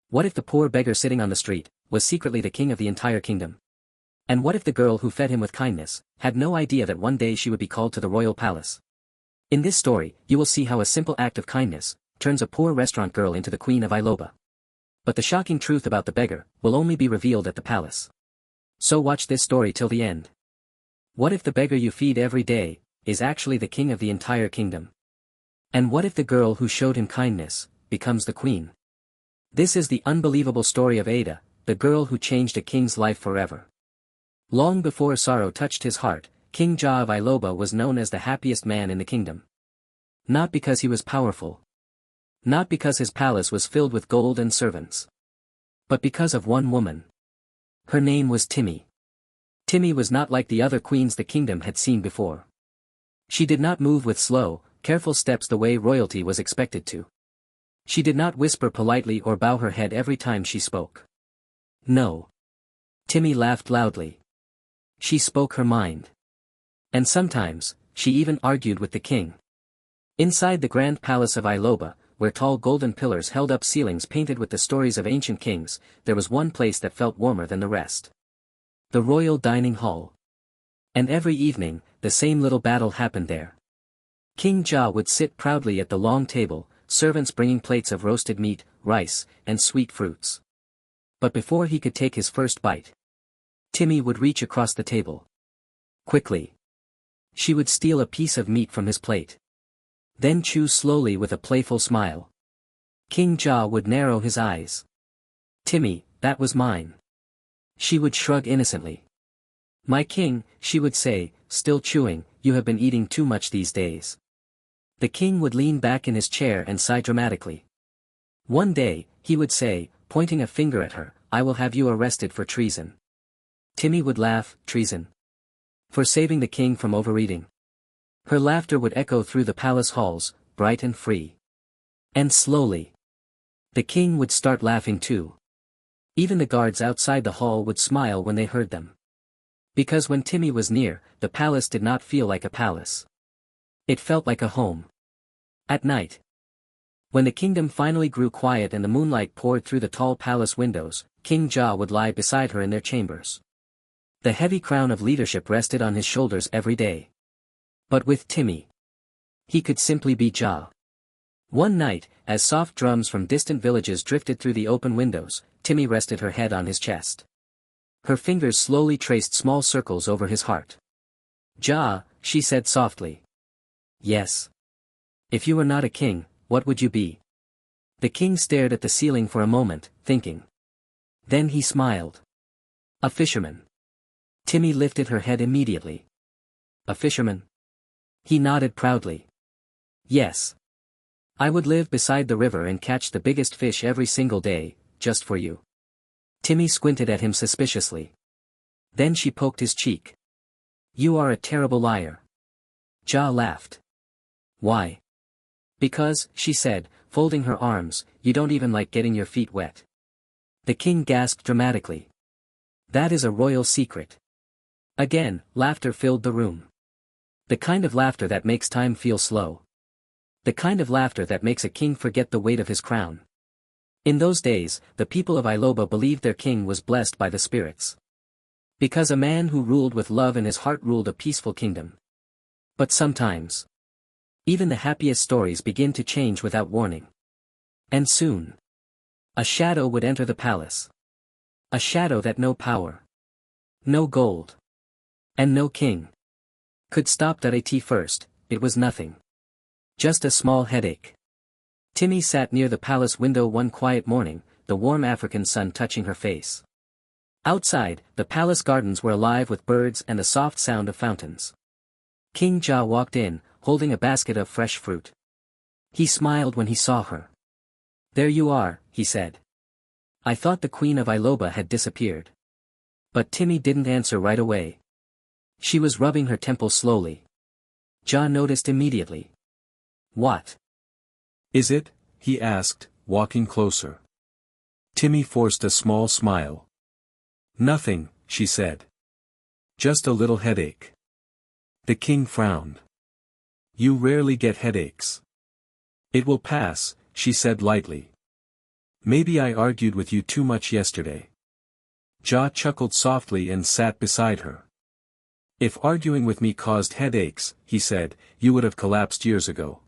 What if the poor beggar sitting on the street was secretly the king of the entire kingdom? And what if the girl who fed him with kindness had no idea that one day she would be called to the royal palace? In this story, you will see how a simple act of kindness turns a poor restaurant girl into the queen of Iloba. But the shocking truth about the beggar will only be revealed at the palace. So watch this story till the end. What if the beggar you feed every day is actually the king of the entire kingdom? And what if the girl who showed him kindness becomes the queen? This is the unbelievable story of Ada, the girl who changed a king's life forever. Long before sorrow touched his heart, King Ja of Iloba was known as the happiest man in the kingdom. Not because he was powerful. Not because his palace was filled with gold and servants. But because of one woman. Her name was Timmy. Timmy was not like the other queens the kingdom had seen before. She did not move with slow, careful steps the way royalty was expected to. She did not whisper politely or bow her head every time she spoke. No. Timmy laughed loudly. She spoke her mind. And sometimes, she even argued with the king. Inside the grand palace of Iloba, where tall golden pillars held up ceilings painted with the stories of ancient kings, there was one place that felt warmer than the rest. The royal dining hall. And every evening, the same little battle happened there. King Ja would sit proudly at the long table, servants bringing plates of roasted meat, rice, and sweet fruits. But before he could take his first bite, Timmy would reach across the table. Quickly. She would steal a piece of meat from his plate. Then chew slowly with a playful smile. King Ja would narrow his eyes. Timmy, that was mine. She would shrug innocently. My king, she would say, still chewing, you have been eating too much these days. The king would lean back in his chair and sigh dramatically. One day, he would say, pointing a finger at her, I will have you arrested for treason. Timmy would laugh, treason. For saving the king from overeating. Her laughter would echo through the palace halls, bright and free. And slowly, the king would start laughing too. Even the guards outside the hall would smile when they heard them. Because when Timmy was near, the palace did not feel like a palace. It felt like a home. At night, when the kingdom finally grew quiet and the moonlight poured through the tall palace windows, King Ja would lie beside her in their chambers. The heavy crown of leadership rested on his shoulders every day. But with Timmy, he could simply be Ja. One night, as soft drums from distant villages drifted through the open windows, Timmy rested her head on his chest. Her fingers slowly traced small circles over his heart. Ja, she said softly. Yes. If you were not a king, what would you be? The king stared at the ceiling for a moment, thinking. Then he smiled. A fisherman. Timmy lifted her head immediately. A fisherman? He nodded proudly. Yes. I would live beside the river and catch the biggest fish every single day, just for you. Timmy squinted at him suspiciously. Then she poked his cheek. You are a terrible liar. Ja laughed. Why? Because, she said, folding her arms, you don't even like getting your feet wet. The king gasped dramatically. That is a royal secret. Again, laughter filled the room. The kind of laughter that makes time feel slow. The kind of laughter that makes a king forget the weight of his crown. In those days, the people of Iloba believed their king was blessed by the spirits. Because a man who ruled with love in his heart ruled a peaceful kingdom. But sometimes, even the happiest stories begin to change without warning. And soon, a shadow would enter the palace. A shadow that no power, no gold, and no king could stop. At first, it was nothing. Just a small headache. Timmy sat near the palace window one quiet morning, the warm African sun touching her face. Outside, the palace gardens were alive with birds and the soft sound of fountains. King Ja walked in, holding a basket of fresh fruit. He smiled when he saw her. There you are, he said. I thought the queen of Iloba had disappeared. But Timmy didn't answer right away. She was rubbing her temple slowly. Ja noticed immediately. What is it? He asked, walking closer. Timmy forced a small smile. Nothing, she said. Just a little headache. The king frowned. You rarely get headaches. It will pass, she said lightly. Maybe I argued with you too much yesterday. Ja chuckled softly and sat beside her. If arguing with me caused headaches, he said, you would have collapsed years ago.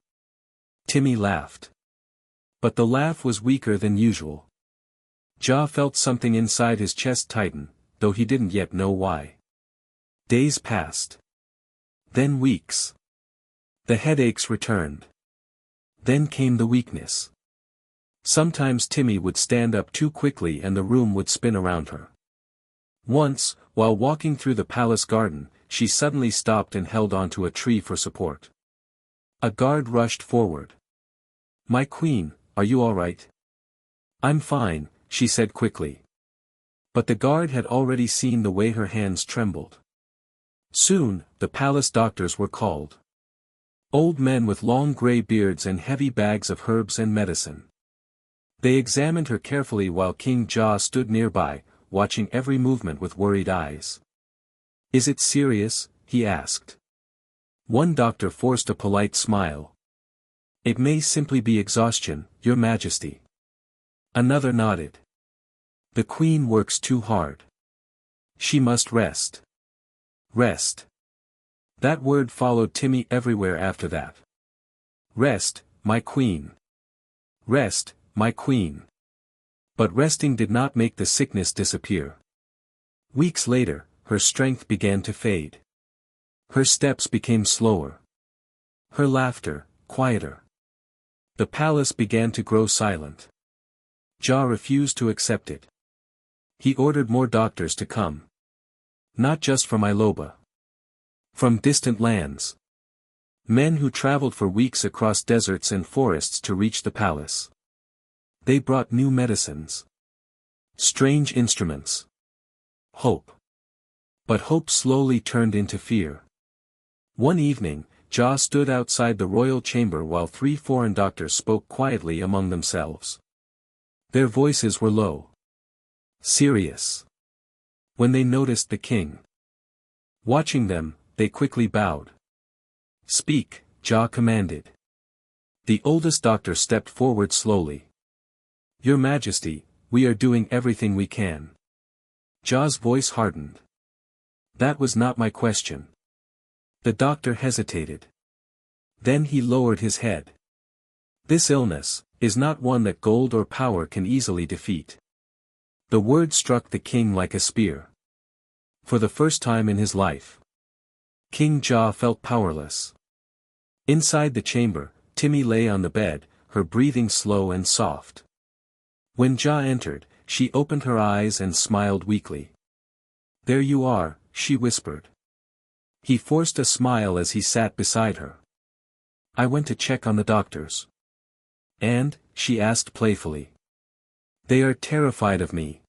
Timmy laughed. But the laugh was weaker than usual. Ja felt something inside his chest tighten, though he didn't yet know why. Days passed. Then weeks. The headaches returned. Then came the weakness. Sometimes Timmy would stand up too quickly and the room would spin around her. Once, while walking through the palace garden, she suddenly stopped and held onto a tree for support. A guard rushed forward. My queen, are you all right? I'm fine, she said quickly. But the guard had already seen the way her hands trembled. Soon, the palace doctors were called. Old men with long gray beards and heavy bags of herbs and medicine. They examined her carefully while King Ja stood nearby, watching every movement with worried eyes. Is it serious? He asked. One doctor forced a polite smile. It may simply be exhaustion, Your Majesty. Another nodded. The queen works too hard. She must rest. Rest. That word followed Timmy everywhere after that. Rest, my queen. Rest, my queen. But resting did not make the sickness disappear. Weeks later, her strength began to fade. Her steps became slower. Her laughter, quieter. The palace began to grow silent. Ja refused to accept it. He ordered more doctors to come. Not just from Iloba. From distant lands. Men who traveled for weeks across deserts and forests to reach the palace. They brought new medicines. Strange instruments. Hope. But hope slowly turned into fear. One evening, Ja stood outside the royal chamber while 3 foreign doctors spoke quietly among themselves. Their voices were low. Serious. When they noticed the king. Watching them, they quickly bowed. Speak, Ja commanded. The oldest doctor stepped forward slowly. Your Majesty, we are doing everything we can. Ja's voice hardened. That was not my question. The doctor hesitated. Then he lowered his head. This illness is not one that gold or power can easily defeat. The word struck the king like a spear. For the first time in his life, King Ja felt powerless. Inside the chamber, Timmy lay on the bed, her breathing slow and soft. When Ja entered, she opened her eyes and smiled weakly. There you are, she whispered. He forced a smile as he sat beside her. I went to check on the doctors. And, she asked playfully. They are terrified of me.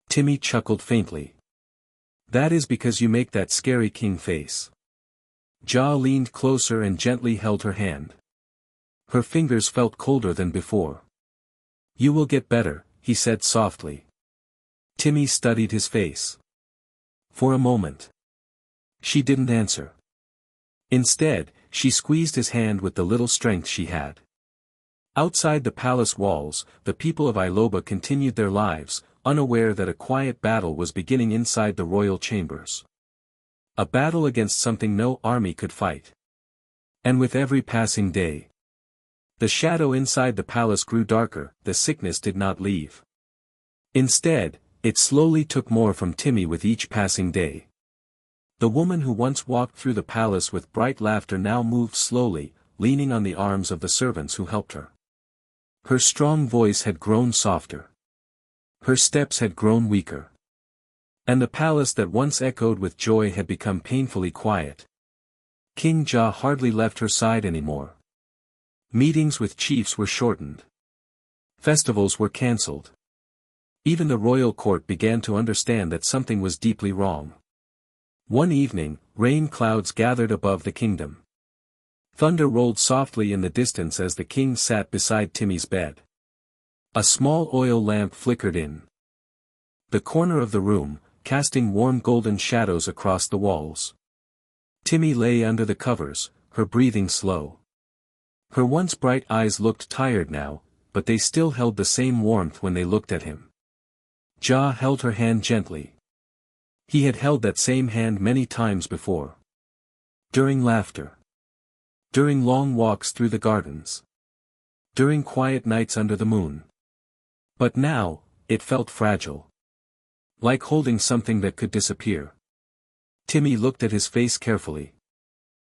Timmy chuckled faintly. That is because you make that scary king face. Ja leaned closer and gently held her hand. Her fingers felt colder than before. You will get better, he said softly. Timmy studied his face. For a moment. She didn't answer. Instead, she squeezed his hand with the little strength she had. Outside the palace walls, the people of Iloba continued their lives, unaware that a quiet battle was beginning inside the royal chambers. A battle against something no army could fight. And with every passing day, the shadow inside the palace grew darker, the sickness did not leave. Instead, it slowly took more from Timmy with each passing day. The woman who once walked through the palace with bright laughter now moved slowly, leaning on the arms of the servants who helped her. Her strong voice had grown softer. Her steps had grown weaker. And the palace that once echoed with joy had become painfully quiet. King Ja hardly left her side anymore. Meetings with chiefs were shortened. Festivals were cancelled. Even the royal court began to understand that something was deeply wrong. One evening, rain clouds gathered above the kingdom. Thunder rolled softly in the distance as the king sat beside Timmy's bed. A small oil lamp flickered in the corner of the room, casting warm golden shadows across the walls. Timmy lay under the covers, her breathing slow. Her once bright eyes looked tired now, but they still held the same warmth when they looked at him. Ja held her hand gently. He had held that same hand many times before. During laughter. During long walks through the gardens. During quiet nights under the moon. But now, it felt fragile. Like holding something that could disappear. Timmy looked at his face carefully.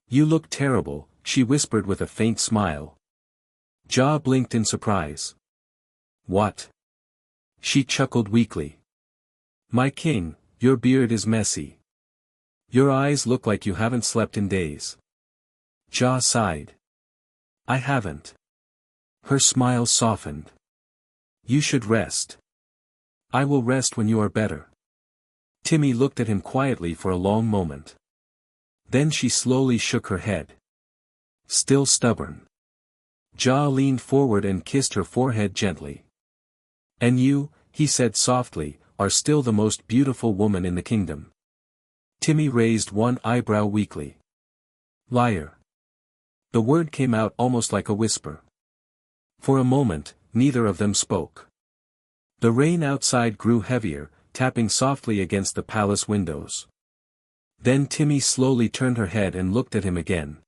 "You look terrible," she whispered with a faint smile. Ja blinked in surprise. "What?" She chuckled weakly. "My king, your beard is messy. Your eyes look like you haven't slept in days." Ja sighed. "I haven't." Her smile softened. "You should rest." "I will rest when you are better." Timmy looked at him quietly for a long moment. Then she slowly shook her head. Still stubborn. Ja leaned forward and kissed her forehead gently. "And you," he said softly, "are still the most beautiful woman in the kingdom." Timmy raised one eyebrow weakly. "Liar." The word came out almost like a whisper. For a moment, neither of them spoke. The rain outside grew heavier, tapping softly against the palace windows. Then Timmy slowly turned her head and looked at him again.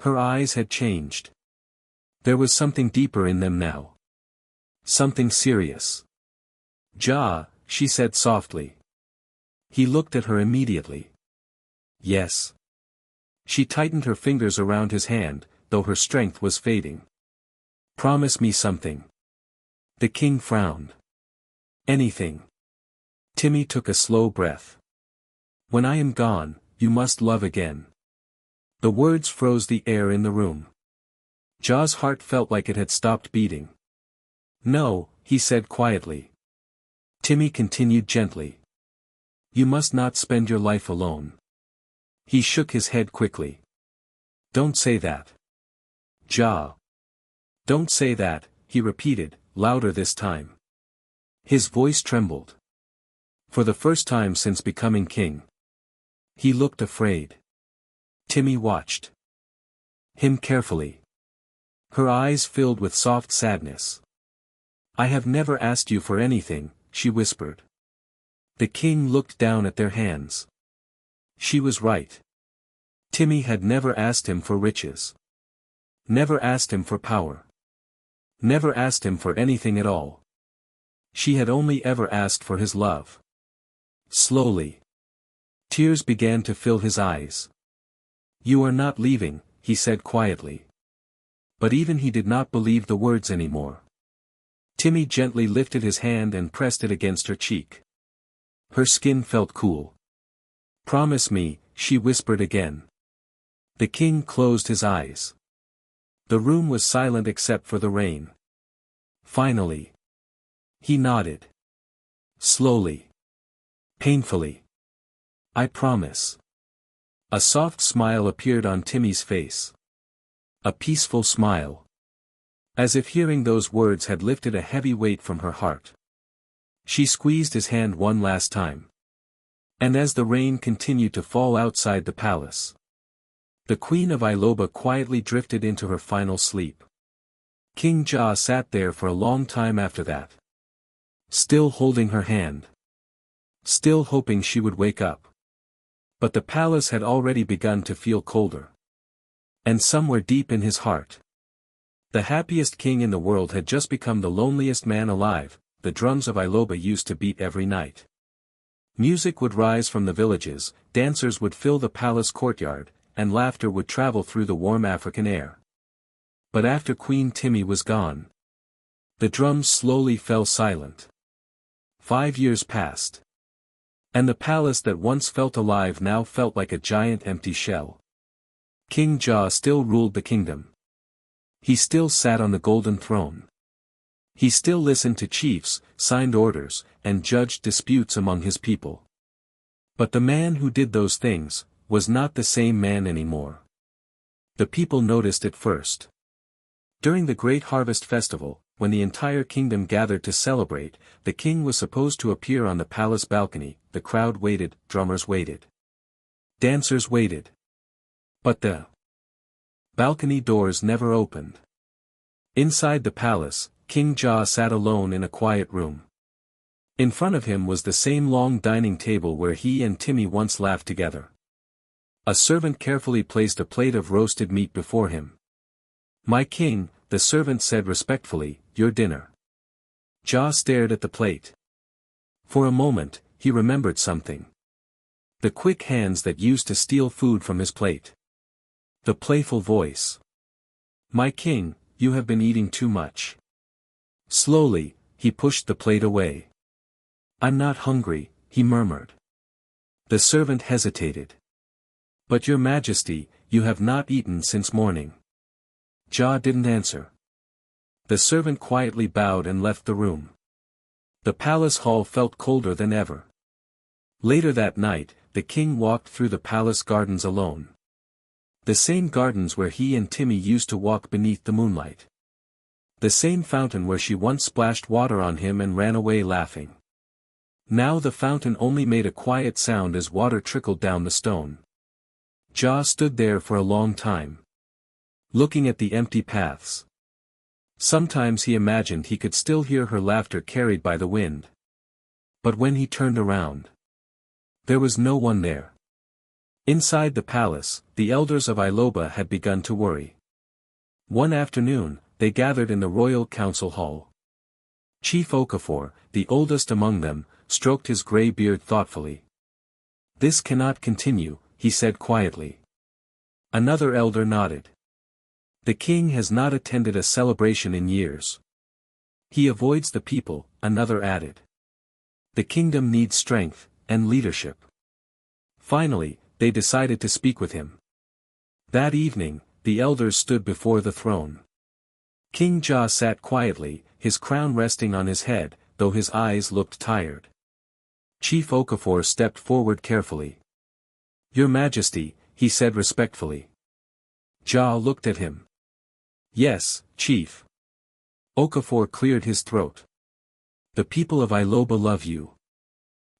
Her eyes had changed. There was something deeper in them now. Something serious. "Ja," she said softly. He looked at her immediately. "Yes." She tightened her fingers around his hand, though her strength was fading. "Promise me something." The king frowned. "Anything." Timmy took a slow breath. "When I am gone, you must love again." The words froze the air in the room. Ja's heart felt like it had stopped beating. "No," he said quietly. Timmy continued gently. "You must not spend your life alone." He shook his head quickly. "Don't say that." "Ja." "Don't say that," he repeated, louder this time. His voice trembled. For the first time since becoming king. He looked afraid. Timmy watched him carefully. Her eyes filled with soft sadness. "I have never asked you for anything," she whispered. The king looked down at their hands. She was right. Timmy had never asked him for riches. Never asked him for power. Never asked him for anything at all. She had only ever asked for his love. Slowly. Tears began to fill his eyes. "You are not leaving," he said quietly. But even he did not believe the words anymore. Timmy gently lifted his hand and pressed it against her cheek. Her skin felt cool. "Promise me," she whispered again. The king closed his eyes. The room was silent except for the rain. Finally. He nodded. Slowly. Painfully. "I promise." A soft smile appeared on Timmy's face. A peaceful smile. As if hearing those words had lifted a heavy weight from her heart. She squeezed his hand one last time. And as the rain continued to fall outside the palace, the Queen of Iloba quietly drifted into her final sleep. King Ja sat there for a long time after that. Still holding her hand. Still hoping she would wake up. But the palace had already begun to feel colder. And somewhere deep in his heart, the happiest king in the world had just become the loneliest man alive. The drums of Iloba used to beat every night. Music would rise from the villages, dancers would fill the palace courtyard, and laughter would travel through the warm African air. But after Queen Timmy was gone, the drums slowly fell silent. 5 years passed. And the palace that once felt alive now felt like a giant empty shell. King Ja still ruled the kingdom. He still sat on the golden throne. He still listened to chiefs, signed orders, and judged disputes among his people. But the man who did those things was not the same man anymore. The people noticed it first. During the Great Harvest Festival, when the entire kingdom gathered to celebrate, the king was supposed to appear on the palace balcony. The crowd waited, drummers waited. Dancers waited. But the balcony doors never opened. Inside the palace, King Ja sat alone in a quiet room. In front of him was the same long dining table where he and Timmy once laughed together. A servant carefully placed a plate of roasted meat before him. "My king," the servant said respectfully, "your dinner." Ja stared at the plate. For a moment, he remembered something. The quick hands that used to steal food from his plate. The playful voice. "My king, you have been eating too much." Slowly, he pushed the plate away. "I'm not hungry," he murmured. The servant hesitated. "But your majesty, you have not eaten since morning." Ja didn't answer. The servant quietly bowed and left the room. The palace hall felt colder than ever. Later that night, the king walked through the palace gardens alone. The same gardens where he and Timmy used to walk beneath the moonlight. The same fountain where she once splashed water on him and ran away laughing. Now the fountain only made a quiet sound as water trickled down the stone. Ja stood there for a long time, looking at the empty paths. Sometimes he imagined he could still hear her laughter carried by the wind. But when he turned around, there was no one there. Inside the palace, the elders of Iloba had begun to worry. One afternoon, they gathered in the royal council hall. Chief Okafor, the oldest among them, stroked his gray beard thoughtfully. "This cannot continue," he said quietly. Another elder nodded. "The king has not attended a celebration in years. He avoids the people," another added. "The kingdom needs strength and leadership." Finally, they decided to speak with him. That evening, the elders stood before the throne. King Ja sat quietly, his crown resting on his head, though his eyes looked tired. Chief Okafor stepped forward carefully. "Your Majesty," he said respectfully. Ja looked at him. "Yes, Chief." Okafor cleared his throat. "The people of Iloba love you."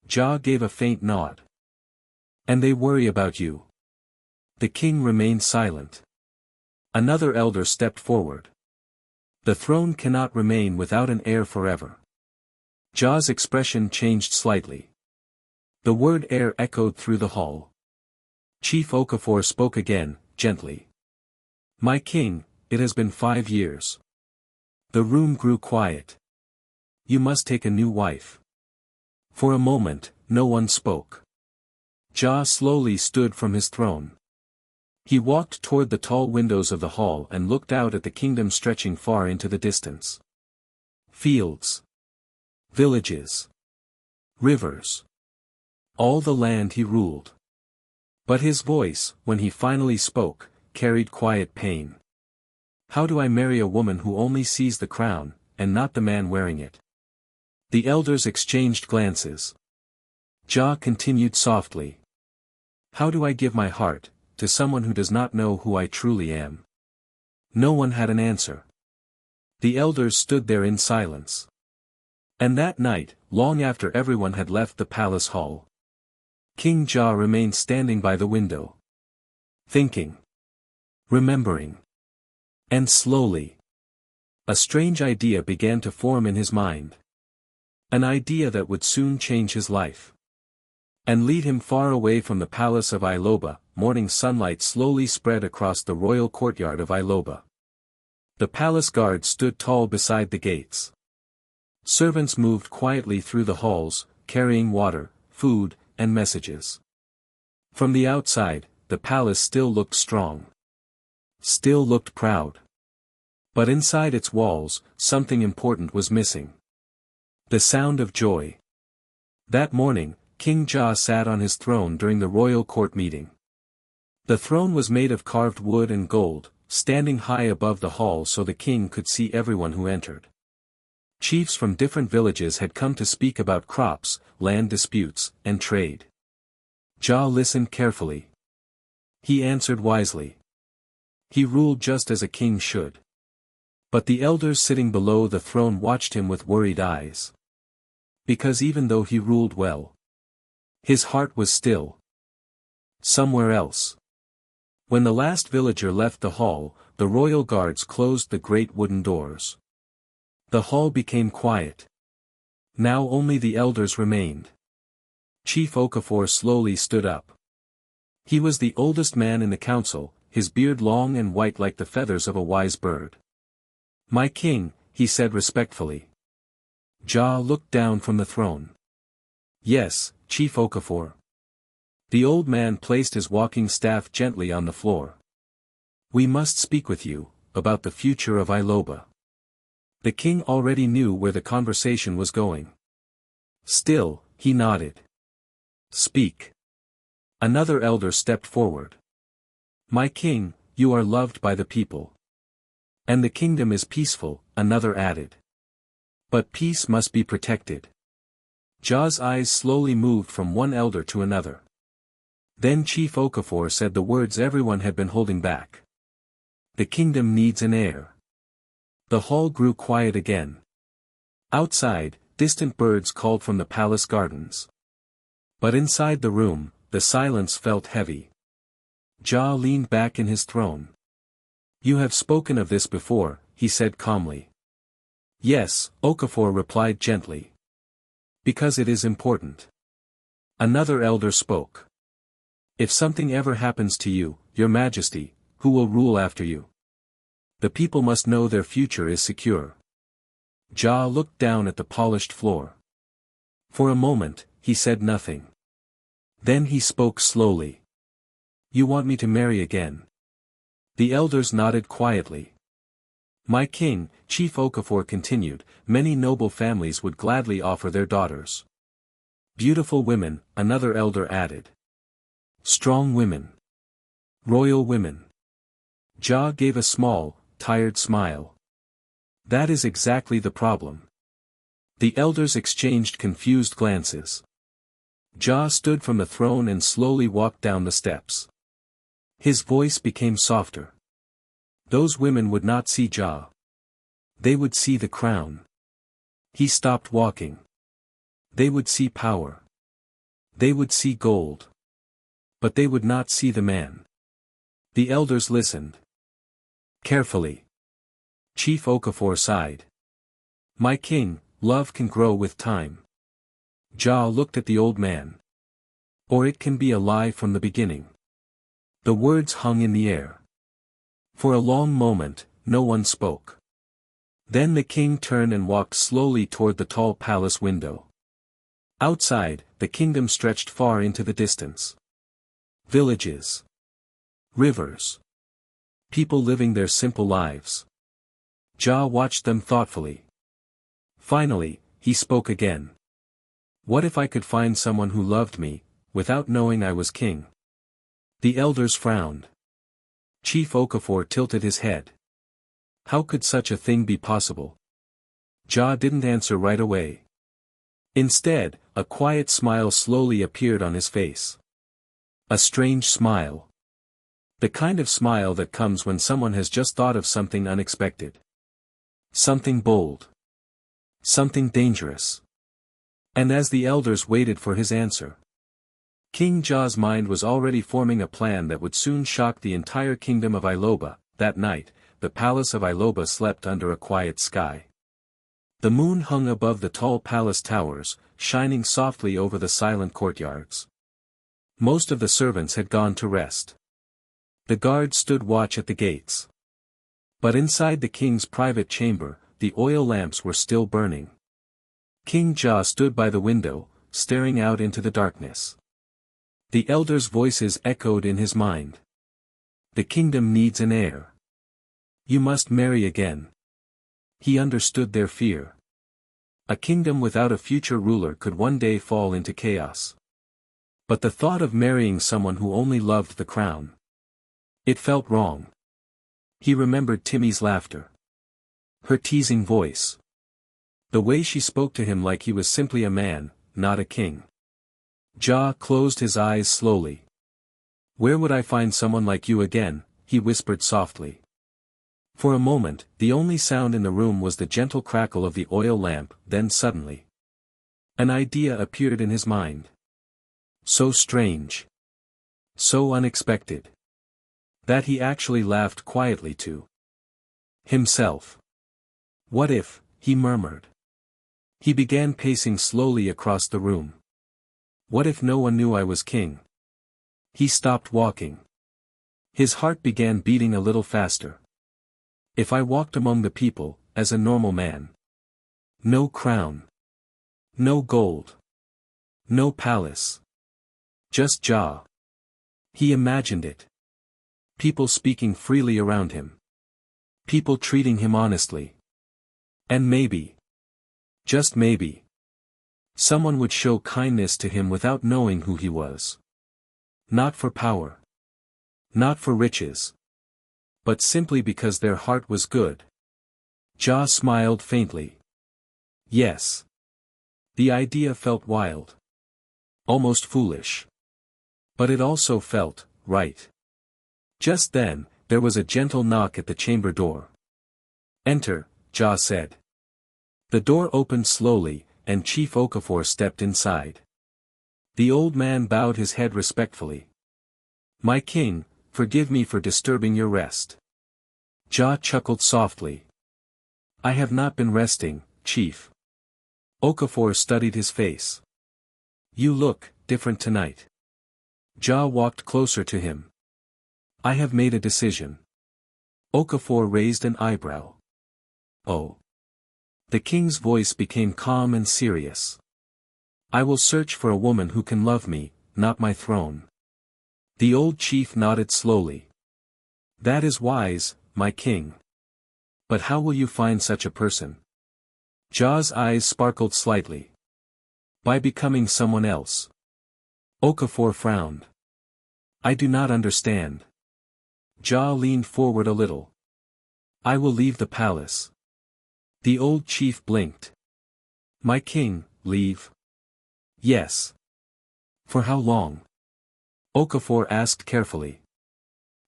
Ja gave a faint nod. "And they worry about you." The king remained silent. Another elder stepped forward. "The throne cannot remain without an heir forever." Ja's expression changed slightly. The word heir echoed through the hall. Chief Okafor spoke again, gently. "My king, it has been 5 years." The room grew quiet. "You must take a new wife." For a moment, no one spoke. Ja slowly stood from his throne. He walked toward the tall windows of the hall and looked out at the kingdom stretching far into the distance. Fields. Villages. Rivers. All the land he ruled. But his voice, when he finally spoke, carried quiet pain. "How do I marry a woman who only sees the crown, and not the man wearing it?" The elders exchanged glances. Ja continued softly. "How do I give my heart to someone who does not know who I truly am?" No one had an answer. The elders stood there in silence. And that night, long after everyone had left the palace hall, King Ja remained standing by the window. Thinking. Remembering. And slowly, a strange idea began to form in his mind. An idea that would soon change his life. And lead him far away from the palace of Iloba. Morning sunlight slowly spread across the royal courtyard of Iloba. The palace guard stood tall beside the gates. Servants moved quietly through the halls, carrying water, food, and messages. From the outside, the palace still looked strong. Still looked proud. But inside its walls, something important was missing. The sound of joy. That morning, King Ja sat on his throne during the royal court meeting. The throne was made of carved wood and gold, standing high above the hall so the king could see everyone who entered. Chiefs from different villages had come to speak about crops, land disputes, and trade. Ja listened carefully. He answered wisely. He ruled just as a king should. But the elders sitting below the throne watched him with worried eyes. Because even though he ruled well, his heart was still somewhere else. When the last villager left the hall, the royal guards closed the great wooden doors. The hall became quiet. Now only the elders remained. Chief Okafor slowly stood up. He was the oldest man in the council, his beard long and white like the feathers of a wise bird. "My king," he said respectfully. Ja looked down from the throne. "Yes, Chief Okafor." The old man placed his walking staff gently on the floor. "We must speak with you, about the future of Iloba." The king already knew where the conversation was going. Still, he nodded. "Speak." Another elder stepped forward. "My king, you are loved by the people. And the kingdom is peaceful," another added. "But peace must be protected." Ja's eyes slowly moved from one elder to another. Then Chief Okafor said the words everyone had been holding back. "The kingdom needs an heir." The hall grew quiet again. Outside, distant birds called from the palace gardens. But inside the room, the silence felt heavy. Ja leaned back in his throne. "You have spoken of this before," he said calmly. "Yes," Okafor replied gently. "Because it is important." Another elder spoke. "If something ever happens to you, Your Majesty, who will rule after you? The people must know their future is secure." Ja looked down at the polished floor. For a moment, he said nothing. Then he spoke slowly. "You want me to marry again?" The elders nodded quietly. "My king," Chief Okafor continued, "many noble families would gladly offer their daughters." "Beautiful women," another elder added. "Strong women. Royal women." Ja gave a small, tired smile. "That is exactly the problem." The elders exchanged confused glances. Ja stood from the throne and slowly walked down the steps. His voice became softer. Those women would not see Ja. They would see the crown. He stopped walking. They would see power. They would see gold. But they would not see the man. The elders listened. Carefully. Chief Okafor sighed. "My king, love can grow with time." Ja looked at the old man. "Or it can be a lie from the beginning." The words hung in the air. For a long moment, no one spoke. Then the king turned and walked slowly toward the tall palace window. Outside, the kingdom stretched far into the distance. Villages. Rivers. People living their simple lives. Ja watched them thoughtfully. Finally, he spoke again. "What if I could find someone who loved me, without knowing I was king?" The elders frowned. Chief Okafor tilted his head. How could such a thing be possible? Ja didn't answer right away. Instead, a quiet smile slowly appeared on his face. A strange smile. The kind of smile that comes when someone has just thought of something unexpected. Something bold. Something dangerous. And as the elders waited for his answer, King Ja's mind was already forming a plan that would soon shock the entire kingdom of Iloba. That night, the palace of Iloba slept under a quiet sky. The moon hung above the tall palace towers, shining softly over the silent courtyards. Most of the servants had gone to rest. The guards stood watch at the gates. But inside the king's private chamber, the oil lamps were still burning. King Ja stood by the window, staring out into the darkness. The elders' voices echoed in his mind. "The kingdom needs an heir. You must marry again." He understood their fear. A kingdom without a future ruler could one day fall into chaos. But the thought of marrying someone who only loved the crown. It felt wrong. He remembered Timmy's laughter. Her teasing voice. The way she spoke to him like he was simply a man, not a king. Ja closed his eyes slowly. "Where would I find someone like you again?" he whispered softly. For a moment, the only sound in the room was the gentle crackle of the oil lamp, then suddenly, an idea appeared in his mind. So strange. So unexpected. That he actually laughed quietly to himself. What if, he murmured. He began pacing slowly across the room. What if no one knew I was king? He stopped walking. His heart began beating a little faster. If I walked among the people, as a normal man. No crown. No gold. No palace. Just Jah. He imagined it. People speaking freely around him. People treating him honestly. And maybe. Just maybe. Someone would show kindness to him without knowing who he was. Not for power. Not for riches. But simply because their heart was good. Jah smiled faintly. Yes. The idea felt wild. Almost foolish. But it also felt right. Just then, there was a gentle knock at the chamber door. Enter, Jah said. The door opened slowly, and Chief Okafor stepped inside. The old man bowed his head respectfully. My king, forgive me for disturbing your rest. Jah chuckled softly. I have not been resting, Chief. Okafor studied his face. You look different tonight. Jah walked closer to him. I have made a decision. Okafor raised an eyebrow. Oh. The king's voice became calm and serious. I will search for a woman who can love me, not my throne. The old chief nodded slowly. That is wise, my king. But how will you find such a person? Jah's eyes sparkled slightly. By becoming someone else. Okafor frowned. I do not understand. Jah leaned forward a little. I will leave the palace. The old chief blinked. My king, leave? Yes. For how long? Okafor asked carefully.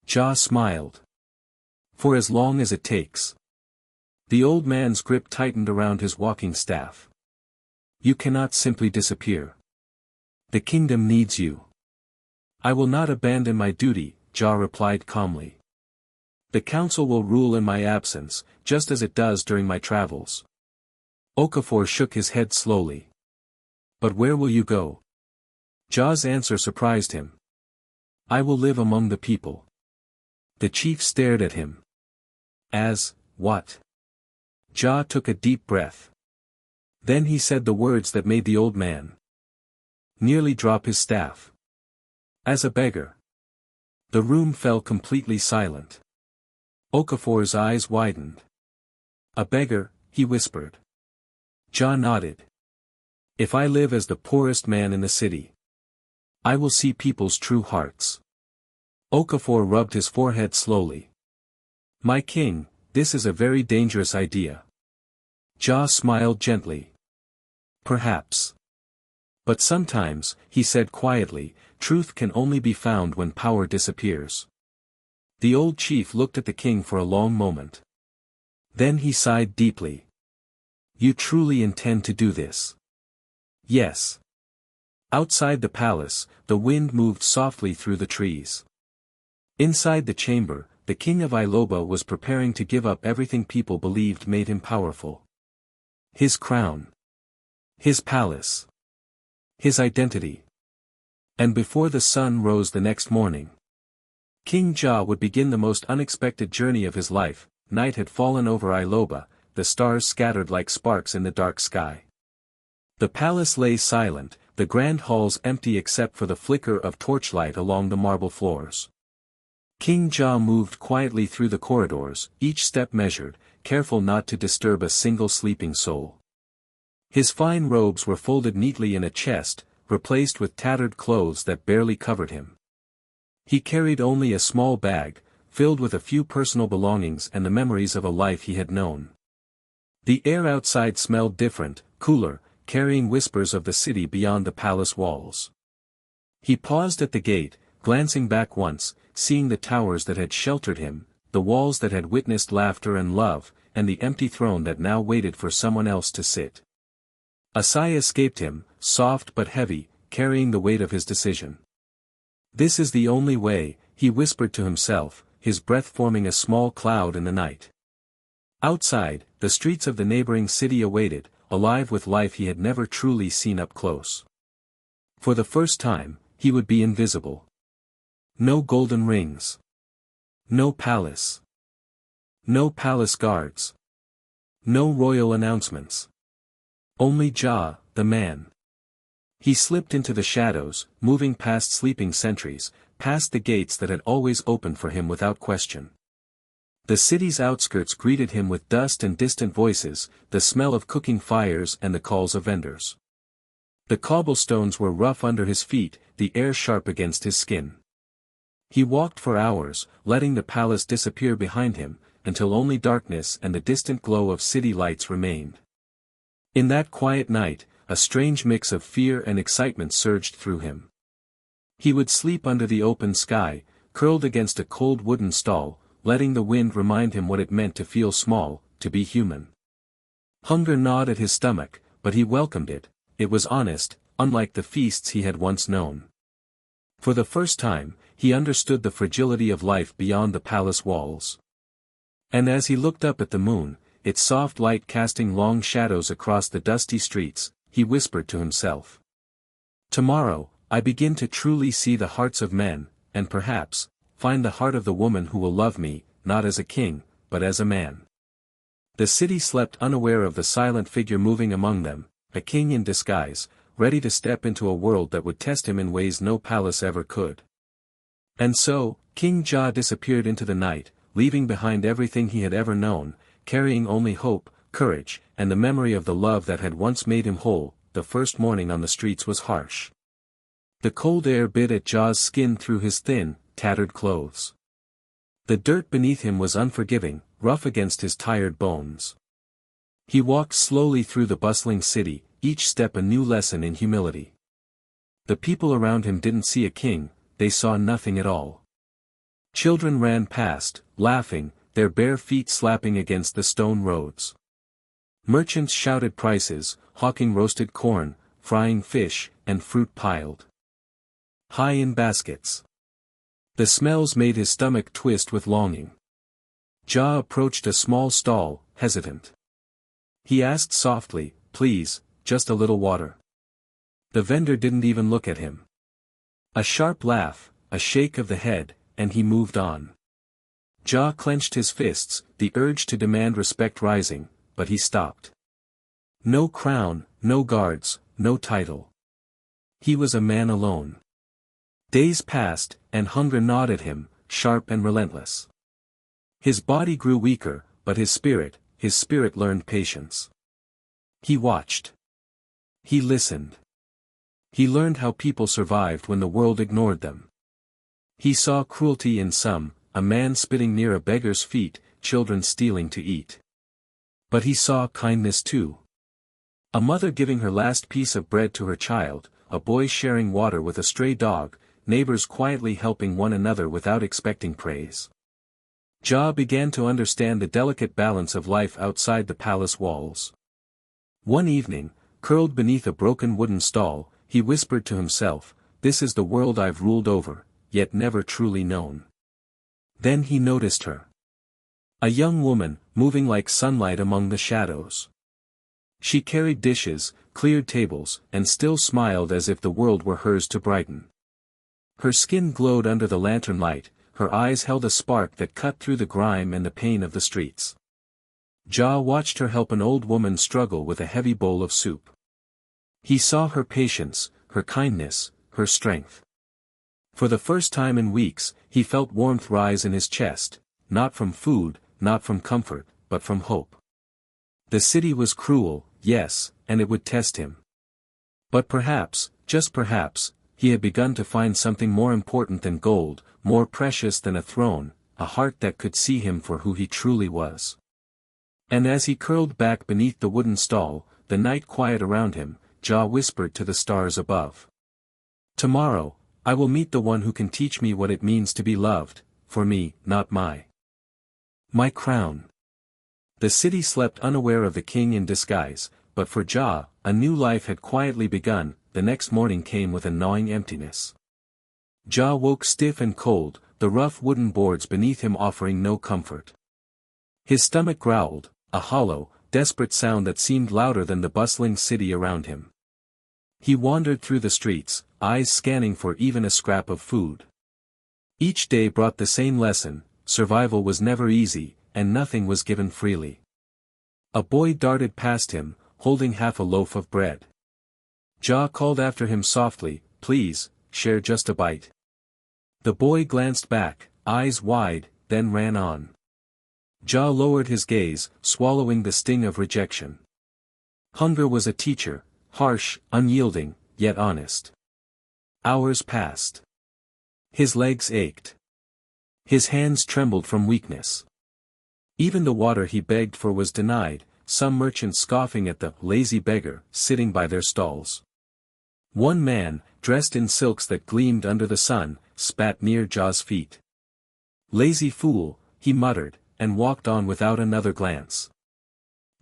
Jah smiled. For as long as it takes. The old man's grip tightened around his walking staff. You cannot simply disappear. The kingdom needs you. I will not abandon my duty, Jah replied calmly. The council will rule in my absence, just as it does during my travels. Okafor shook his head slowly. But where will you go? Jah's answer surprised him. I will live among the people. The chief stared at him. As, what? Jah took a deep breath. Then he said the words that made the old man nearly drop his staff. As a beggar. The room fell completely silent. Okafor's eyes widened. A beggar, he whispered. Jah nodded. If I live as the poorest man in the city, I will see people's true hearts. Okafor rubbed his forehead slowly. My king, this is a very dangerous idea. Jah smiled gently. Perhaps. But sometimes, he said quietly, truth can only be found when power disappears. The old chief looked at the king for a long moment. Then he sighed deeply. You truly intend to do this? Yes. Outside the palace, the wind moved softly through the trees. Inside the chamber, the king of Iloba was preparing to give up everything people believed made him powerful. His crown. His palace. His identity. And before the sun rose the next morning, King Jah would begin the most unexpected journey of his life. Night had fallen over Iloba, the stars scattered like sparks in the dark sky. The palace lay silent, the grand halls empty except for the flicker of torchlight along the marble floors. King Jah moved quietly through the corridors, each step measured, careful not to disturb a single sleeping soul. His fine robes were folded neatly in a chest, replaced with tattered clothes that barely covered him. He carried only a small bag, filled with a few personal belongings and the memories of a life he had known. The air outside smelled different, cooler, carrying whispers of the city beyond the palace walls. He paused at the gate, glancing back once, seeing the towers that had sheltered him, the walls that had witnessed laughter and love, and the empty throne that now waited for someone else to sit. A sigh escaped him, soft but heavy, carrying the weight of his decision. This is the only way, he whispered to himself, his breath forming a small cloud in the night. Outside, the streets of the neighboring city awaited, alive with life he had never truly seen up close. For the first time, he would be invisible. No golden rings. No palace. No palace guards. No royal announcements. Only Ja, the man. He slipped into the shadows, moving past sleeping sentries, past the gates that had always opened for him without question. The city's outskirts greeted him with dust and distant voices, the smell of cooking fires and the calls of vendors. The cobblestones were rough under his feet, the air sharp against his skin. He walked for hours, letting the palace disappear behind him, until only darkness and the distant glow of city lights remained. In that quiet night, a strange mix of fear and excitement surged through him. He would sleep under the open sky, curled against a cold wooden stall, letting the wind remind him what it meant to feel small, to be human. Hunger gnawed at his stomach, but he welcomed it. It was honest, unlike the feasts he had once known. For the first time, he understood the fragility of life beyond the palace walls. And as he looked up at the moon, its soft light casting long shadows across the dusty streets, he whispered to himself. Tomorrow, I begin to truly see the hearts of men, and perhaps, find the heart of the woman who will love me, not as a king, but as a man. The city slept unaware of the silent figure moving among them, a king in disguise, ready to step into a world that would test him in ways no palace ever could. And so, King Ja disappeared into the night, leaving behind everything he had ever known, carrying only hope, courage, and the memory of the love that had once made him whole. The first morning on the streets was harsh. The cold air bit at Ja's skin through his thin, tattered clothes. The dirt beneath him was unforgiving, rough against his tired bones. He walked slowly through the bustling city, each step a new lesson in humility. The people around him didn't see a king, they saw nothing at all. Children ran past, laughing, their bare feet slapping against the stone roads. Merchants shouted prices, hawking roasted corn, frying fish, and fruit piled high in baskets. The smells made his stomach twist with longing. Ja approached a small stall, hesitant. He asked softly, "Please, just a little water." The vendor didn't even look at him. A sharp laugh, a shake of the head, and he moved on. Ja clenched his fists, the urge to demand respect rising, but he stopped. No crown, no guards, no title. He was a man alone. Days passed, and hunger gnawed at him, sharp and relentless. His body grew weaker, but his spirit learned patience. He watched. He listened. He learned how people survived when the world ignored them. He saw cruelty in some, a man spitting near a beggar's feet, children stealing to eat. But he saw kindness too. A mother giving her last piece of bread to her child, a boy sharing water with a stray dog, neighbors quietly helping one another without expecting praise. Ja began to understand the delicate balance of life outside the palace walls. One evening, curled beneath a broken wooden stall, he whispered to himself, "This is the world I've ruled over, yet never truly known." Then he noticed her. A young woman, moving like sunlight among the shadows. She carried dishes, cleared tables, and still smiled as if the world were hers to brighten. Her skin glowed under the lantern light, her eyes held a spark that cut through the grime and the pain of the streets. Ja watched her help an old woman struggle with a heavy bowl of soup. He saw her patience, her kindness, her strength. For the first time in weeks, he felt warmth rise in his chest, not from food, not from comfort, but from hope. The city was cruel, yes, and it would test him. But perhaps, just perhaps, he had begun to find something more important than gold, more precious than a throne, a heart that could see him for who he truly was. And as he curled back beneath the wooden stall, the night quiet around him, Ja whispered to the stars above. "Tomorrow, I will meet the one who can teach me what it means to be loved, for me, not my crown." The city slept unaware of the king in disguise, but for Ja, a new life had quietly begun. The next morning came with a gnawing emptiness. Ja woke stiff and cold, the rough wooden boards beneath him offering no comfort. His stomach growled, a hollow, desperate sound that seemed louder than the bustling city around him. He wandered through the streets, eyes scanning for even a scrap of food. Each day brought the same lesson: survival was never easy, and nothing was given freely. A boy darted past him, holding half a loaf of bread. Ja called after him softly, "Please, share just a bite." The boy glanced back, eyes wide, then ran on. Ja lowered his gaze, swallowing the sting of rejection. Hunger was a teacher, harsh, unyielding, yet honest. Hours passed. His legs ached. His hands trembled from weakness. Even the water he begged for was denied, some merchants scoffing at the lazy beggar sitting by their stalls. One man, dressed in silks that gleamed under the sun, spat near Ja's feet. "Lazy fool," he muttered, and walked on without another glance.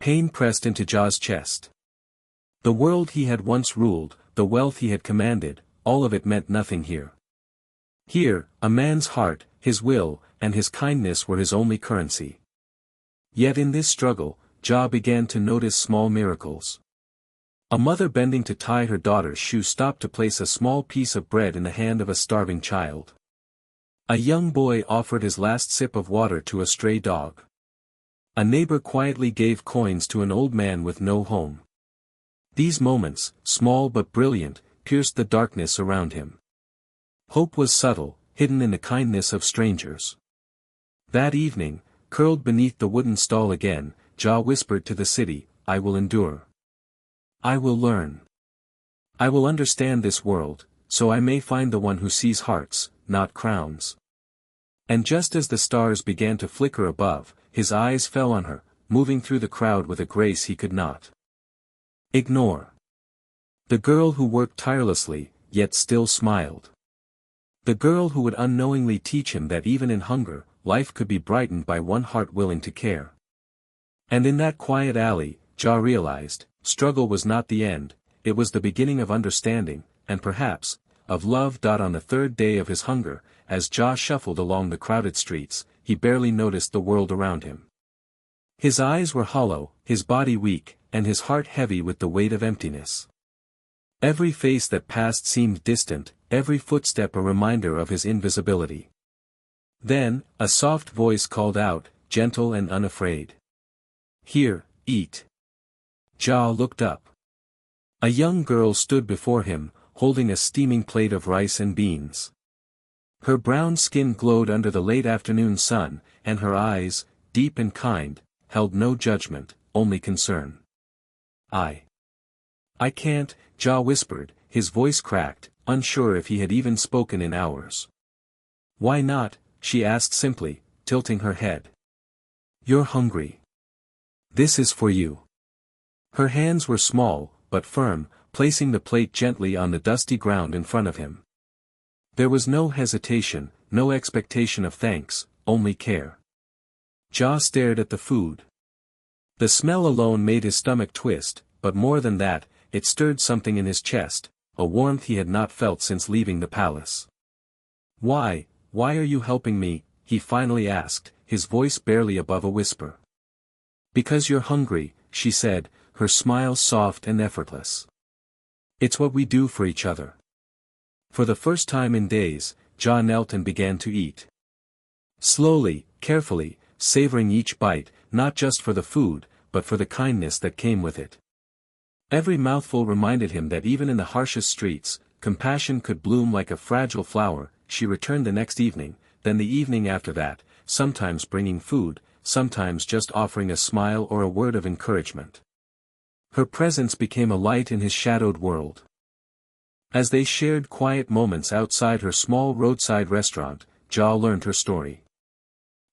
Pain pressed into Ja's chest. The world he had once ruled, the wealth he had commanded, all of it meant nothing here. Here, a man's heart, his will, and his kindness were his only currency. Yet in this struggle, Ja began to notice small miracles. A mother bending to tie her daughter's shoe stopped to place a small piece of bread in the hand of a starving child. A young boy offered his last sip of water to a stray dog. A neighbor quietly gave coins to an old man with no home. These moments, small but brilliant, pierced the darkness around him. Hope was subtle, hidden in the kindness of strangers. That evening, curled beneath the wooden stall again, Ja whispered to the city, "I will endure. I will learn. I will understand this world, so I may find the one who sees hearts, not crowns." And just as the stars began to flicker above, his eyes fell on her, moving through the crowd with a grace he could not ignore. The girl who worked tirelessly, yet still smiled. The girl who would unknowingly teach him that even in hunger, life could be brightened by one heart willing to care. And in that quiet alley, Ja realized, struggle was not the end, it was the beginning of understanding, and perhaps, of love. On the third day of his hunger, as Ja shuffled along the crowded streets, he barely noticed the world around him. His eyes were hollow, his body weak, and his heart heavy with the weight of emptiness. Every face that passed seemed distant, every footstep a reminder of his invisibility. Then, a soft voice called out, gentle and unafraid. "Here, eat." Ja looked up. A young girl stood before him, holding a steaming plate of rice and beans. Her brown skin glowed under the late afternoon sun, and her eyes, deep and kind, held no judgment, only concern. I can't," Ja whispered, his voice cracked, unsure if he had even spoken in hours. "Why not?" she asked simply, tilting her head. "You're hungry. This is for you." Her hands were small, but firm, placing the plate gently on the dusty ground in front of him. There was no hesitation, no expectation of thanks, only care. Ja stared at the food. The smell alone made his stomach twist, but more than that, it stirred something in his chest, a warmth he had not felt since leaving the palace. Why are you helping me?" he finally asked, his voice barely above a whisper. "Because you're hungry," she said, her smile soft and effortless. "It's what we do for each other." For the first time in days, Ja knelt and began to eat. Slowly, carefully, savoring each bite, not just for the food, but for the kindness that came with it. Every mouthful reminded him that even in the harshest streets, compassion could bloom like a fragile flower. She returned the next evening, then the evening after that, sometimes bringing food, sometimes just offering a smile or a word of encouragement. Her presence became a light in his shadowed world. As they shared quiet moments outside her small roadside restaurant, Ja learned her story.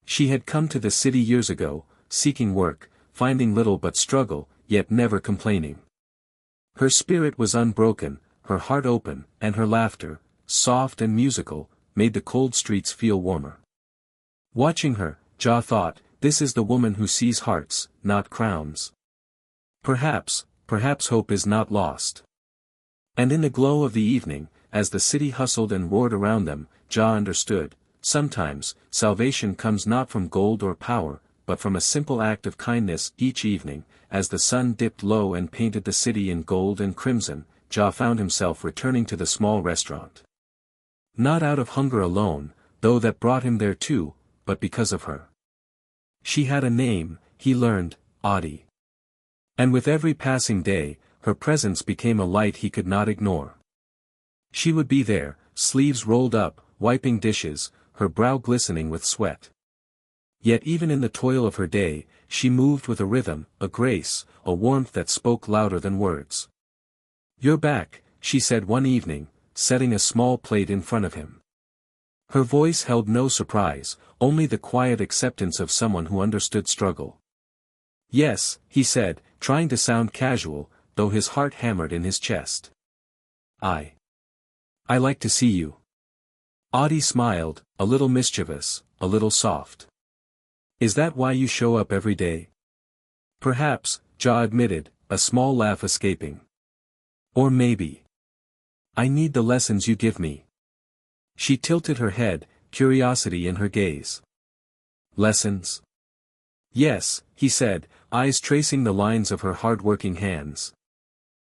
She had come to the city years ago, seeking work, finding little but struggle, yet never complaining. Her spirit was unbroken, her heart open, and her laughter, soft and musical, made the cold streets feel warmer. Watching her, Ja thought, this is the woman who sees hearts, not crowns. Perhaps hope is not lost. And in the glow of the evening, as the city hustled and roared around them, Ja understood, sometimes, salvation comes not from gold or power, but from a simple act of kindness. Each evening, as the sun dipped low and painted the city in gold and crimson, Ja found himself returning to the small restaurant. Not out of hunger alone, though that brought him there too, but because of her. She had a name, he learned, Audie. And with every passing day, her presence became a light he could not ignore. She would be there, sleeves rolled up, wiping dishes, her brow glistening with sweat. Yet even in the toil of her day, she moved with a rhythm, a grace, a warmth that spoke louder than words. "You're back," she said one evening, setting a small plate in front of him. Her voice held no surprise, only the quiet acceptance of someone who understood struggle. "Yes," he said, trying to sound casual, though his heart hammered in his chest. I like to see you." Audie smiled, a little mischievous, a little soft. "Is that why you show up every day?" "Perhaps," Ja admitted, a small laugh escaping. "Or maybe. I need the lessons you give me." She tilted her head, curiosity in her gaze. "Lessons?" "Yes," he said, eyes tracing the lines of her hard-working hands.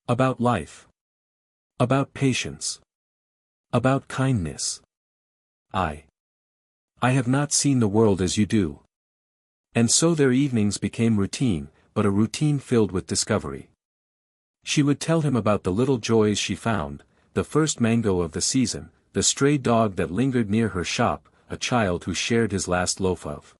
"About life. About patience. About kindness. I have not seen the world as you do." And so their evenings became routine, but a routine filled with discovery. She would tell him about the little joys she found, the first mango of the season, the stray dog that lingered near her shop, a child who shared his last loaf of